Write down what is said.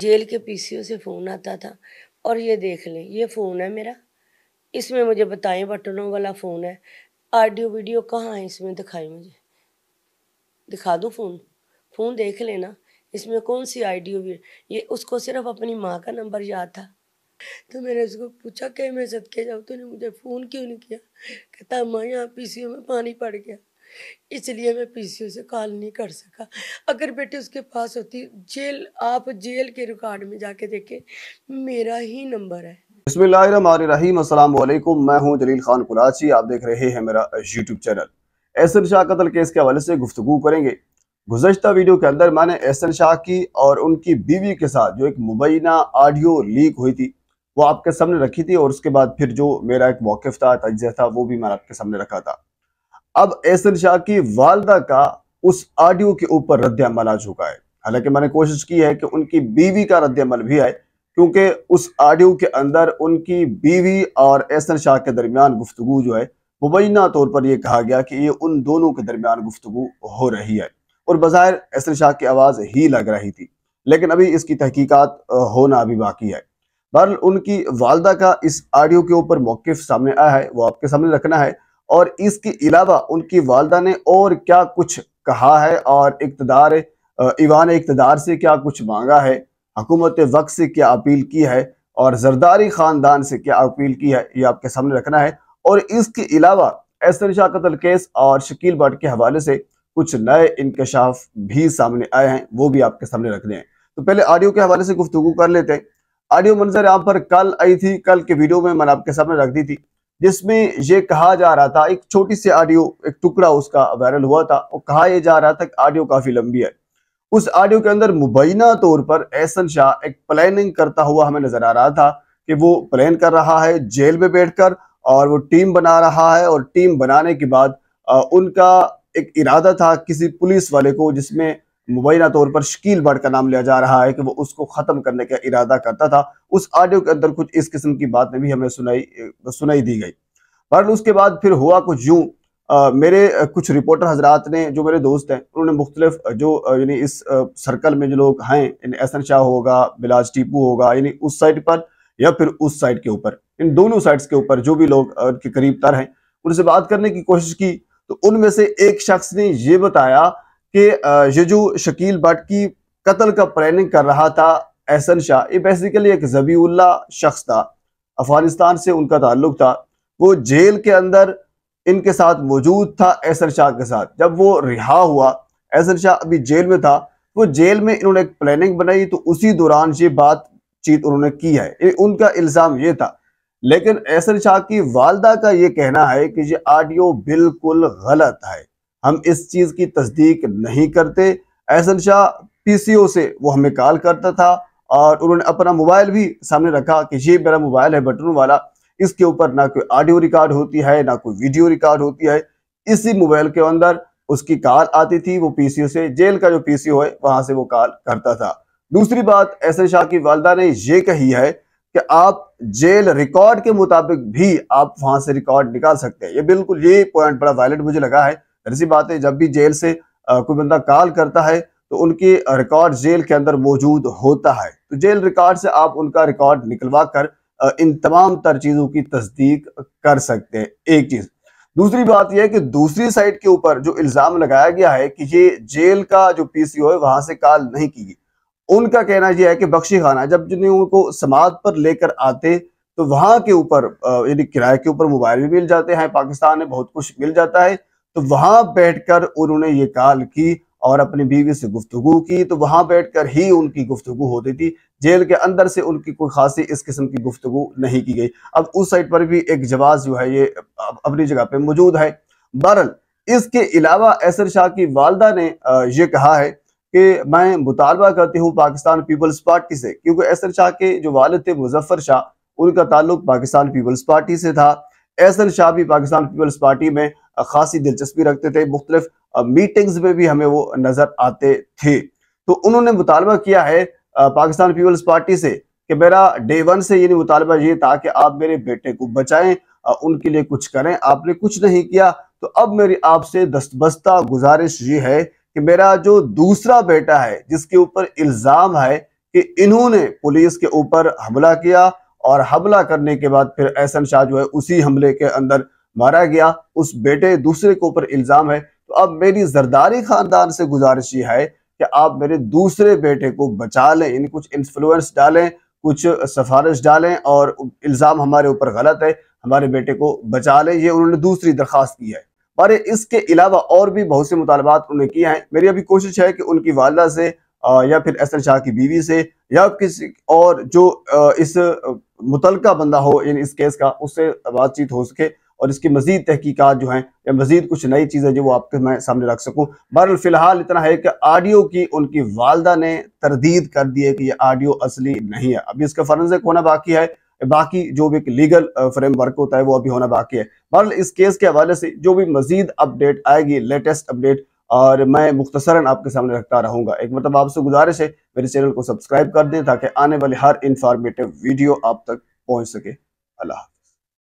Jail के PCO से phone आता था और ये देख लें, ये फ़ोन है मेरा, इसमें मुझे बताएं, बटनों वाला फ़ोन है। ऑडियो वीडियो कहाँ है इसमें, दिखाएं मुझे, दिखा दूँ फ़ोन? फ़ोन देख लेना, इसमें कौन सी ऑडियो ये उसको सिर्फ अपनी माँ का नंबर याद था। तो मैंने उसको पूछा कि मैं सदके जाऊँ, तूने मुझे फ़ोन क्यों नहीं किया? कहता अम्मा यहाँ पीसीओ में पानी पड़ गया, इसलिए मैं पीसीओ से कॉल नहीं कर सका। अगर बेटे उसके पास होती, आप जेल के रिकॉर्ड में जाके देखें, मेरा ही नंबर है। बिस्मिल्लाहिर्रहमानिर्रहीम, अस्सलाम वालेकुम। मैं हूं जलील खान कुराची। आप देख रहे हैं मेरा यूट्यूब चैनल। एहसन शाह कत्ल केस के हवाले से गुफ्तगू करेंगे। गुज़श्ता वीडियो के अंदर मैंने एहसन शाह की और उनकी बीवी के साथ जो एक मुबैना ऑडियो लीक हुई थी वो आपके सामने रखी थी, और उसके बाद फिर जो मेरा एक मौक़िफ़ था, तज्ज़िया था, वो भी मैंने आपके सामने रखा था। अब एहसन शाह की वालदा का उस ऑडियो के ऊपर रद्द-ए-अमल आ चुका है। हालांकि मैंने कोशिश की है कि उनकी बीवी का रद्द-ए-अमल भी आए, क्योंकि उस ऑडियो के अंदर उनकी बीवी और एहसन शाह के दरमियान गुफ्तगू जो है मुबैना तौर पर यह कहा गया कि ये उन दोनों के दरमियान गुफ्तगू हो रही है, और बज़ाहिर एहसन शाह की आवाज़ ही लग रही थी, लेकिन अभी इसकी तहकीकात होना अभी बाकी है। बहरहाल उनकी वालदा का इस ऑडियो के ऊपर मौक़िफ़ सामने आया है, वो आपके सामने रखना है। और इसके अलावा उनकी वालदा ने और क्या कुछ कहा है, और ईवान इक़्तिदार से क्या कुछ मांगा है, हुकूमत वक्त से क्या अपील की है, और जरदारी खानदान से क्या अपील की है, ये आपके सामने रखना है। और इसके अलावा एहसन शाह कत्ल केस और शकील भट्ट के हवाले से कुछ नए इंकशाफ भी सामने आए हैं, वो भी आपके सामने रखने हैं। तो पहले ऑडियो के हवाले से गुफ्तगू कर लेते हैं। ऑडियो मंजर यहाँ पर कल आई थी, कल के वीडियो में मैंने आपके सामने रख दी थी, जिसमें ये कहा जा रहा था, एक छोटी सी ऑडियो, एक टुकड़ा उसका वायरल हुआ था, और कहा यह जा रहा था कि ऑडियो काफी लंबी है। उस ऑडियो के अंदर मुबैना तौर पर एहसन शाह एक प्लानिंग करता हुआ हमें नजर आ रहा था कि वो प्लान कर रहा है जेल में बैठकर, और वो टीम बना रहा है, और टीम बनाने के बाद उनका एक इरादा था किसी पुलिस वाले को, जिसमें मुबैना तौर पर शकील भट्ट का नाम लिया जा रहा है, कि वो उसको खत्म करने का इरादा करता था। उस ऑडियो के अंदर कुछ इस किस्म की बातें भी हमें सुनाई दी गई। पर उसके बाद फिर हुआ कुछ यूं, मेरे कुछ रिपोर्टर हजरात ने, जो मेरे दोस्त हैं, उन्होंने मुख्तलिफ जो यानी इस सर्कल में जो लोग हैं, एहसन शाह होगा, बिलाज टीपू होगा, यानी उस साइड पर या फिर उस साइड के ऊपर, इन दोनों साइड्स के ऊपर जो भी लोग उनके करीब तर हैं, उनसे बात करने की कोशिश की। तो उनमें से एक शख्स ने ये बताया कि ये जो शकील भट्ट की कत्ल का प्लानिंग कर रहा था एहसन शाह, ये बेसिकली एक ज़बीउल्ला शख्स था, अफगानिस्तान से उनका ताल्लुक था। वो जेल के अंदर इनके साथ मौजूद था, एहसन शाह के साथ। जब वो रिहा हुआ, एहसन शाह अभी जेल में था, वो जेल में इन्होंने एक प्लानिंग बनाई, तो उसी दौरान ये बातचीत उन्होंने की है, उनका इल्जाम ये था। लेकिन एहसन शाह की वालदा का ये कहना है कि ये ऑडियो बिल्कुल गलत है, हम इस चीज की तस्दीक नहीं करते। एहसन शाह पीसीओ से वो हमें कॉल करता था, और उन्होंने अपना मोबाइल भी सामने रखा कि ये मेरा मोबाइल है बटन वाला, इसके ऊपर ना कोई ऑडियो रिकॉर्ड होती है, ना कोई वीडियो रिकॉर्ड होती है। इसी मोबाइल के अंदर उसकी कॉल आती थी, वो पीसीओ से, जेल का जो पीसीओ है वहां से वो कॉल करता था। दूसरी बात एहसन शाह की वालदा ने ये कही है कि आप जेल रिकॉर्ड के मुताबिक भी आप वहां से रिकॉर्ड निकाल सकते हैं। ये बिल्कुल, ये पॉइंट बड़ा वैलिड मुझे लगा है। ऐसी बात है, जब भी जेल से कोई बंदा कॉल करता है तो उनके रिकॉर्ड जेल के अंदर मौजूद होता है, तो जेल रिकॉर्ड से आप उनका रिकॉर्ड निकलवा कर इन तमाम तर चीजों की तस्दीक कर सकते हैं, एक चीज। दूसरी बात यह है कि दूसरी साइड के ऊपर जो इल्जाम लगाया गया है कि ये जेल का जो पीसीओ है वहां से कॉल नहीं की गई, उनका कहना यह है कि बख्शी खाना जब जिन्हें उनको समात पर लेकर आते तो वहां के ऊपर यानी किराए के ऊपर मोबाइल भी मिल जाते हैं, पाकिस्तान में बहुत कुछ मिल जाता है, तो वहां बैठकर उन्होंने ये कॉल की और अपनी बीवी से गुफ्तगू की, तो वहां बैठकर ही उनकी गुफ्तगू होती थी। जेल के अंदर से उनकी कोई खासी इस किस्म की गुफ्तगू नहीं की गई। अब उस साइड पर भी एक जवाब जो है ये अपनी जगह पे मौजूद है। बहरहाल इसके अलावा एहसन शाह की वालदा ने ये कहा है कि मैं मुतालबा करती हूँ पाकिस्तान पीपल्स पार्टी से, क्योंकि एहसन शाह के जो वालिद थे मुजफ्फर शाह, उनका ताल्लुक पाकिस्तान पीपल्स पार्टी से था। एहसन शाह भी पाकिस्तान पीपल्स पार्टी में खासी दिलचस्पी रखते थे, मुख्तलिफ मीटिंग्स में भी हमें वो नजर आते थे। तो उन्होंने मुतालबा किया है पाकिस्तान पीपल्स पार्टी से कि मेरा डे वन से ये मुतालबा ये था कि आप मेरे बेटे को बचाएं, उनके लिए कुछ करें, आपने कुछ नहीं किया, तो अब मेरी आपसे दस्तबस्ता गुजारिश ये है कि मेरा जो दूसरा बेटा है जिसके ऊपर इल्जाम है कि इन्होंने पुलिस के ऊपर हमला किया और हमला करने के बाद फिर एहसन शाह जो है उसी हमले के अंदर मारा गया, उस बेटे दूसरे के ऊपर इल्जाम है। तो अब मेरी जरदारी खानदान से गुजारिश ये है कि आप मेरे दूसरे बेटे को बचा लें, यानी कुछ इन्फ्लुएंस डालें, कुछ सिफारिश डालें और इल्जाम हमारे ऊपर गलत है, हमारे बेटे को बचा लें। ये उन्होंने दूसरी दरखास्त की है। और इसके अलावा और भी बहुत से मुतालबात उन्होंने किए हैं। मेरी अभी कोशिश है कि उनकी वालदा से या फिर एहसन शाह की बीवी से या किसी और जो इस मुतलका बंदा हो यानी इस केस का, उससे बातचीत हो सके और इसकी मजीद तहकीकात जो हैं या मजीद कुछ नई चीज़ें जो वो आपके मैं सामने रख सकूं। बहरहाल फिलहाल इतना है कि ऑडियो की उनकी वालदा ने तरदीद कर दी है कि ये ऑडियो असली नहीं है। अभी इसका फॉरेंसिक होना बाकी है, बाकी जो भी एक लीगल फ्रेमवर्क होता है वो अभी होना बाकी है। बहरहाल इस केस के हवाले से जो भी मजीद अपडेट आएगी, लेटेस्ट अपडेट, और मैं मुख्तसरन आपके सामने रखता रहूंगा। एक मतलब आपसे गुजारिश है मेरे चैनल को सब्सक्राइब कर दें ताकि आने वाली हर इंफॉर्मेटिव वीडियो आप तक पहुंच सके। अल्लाह।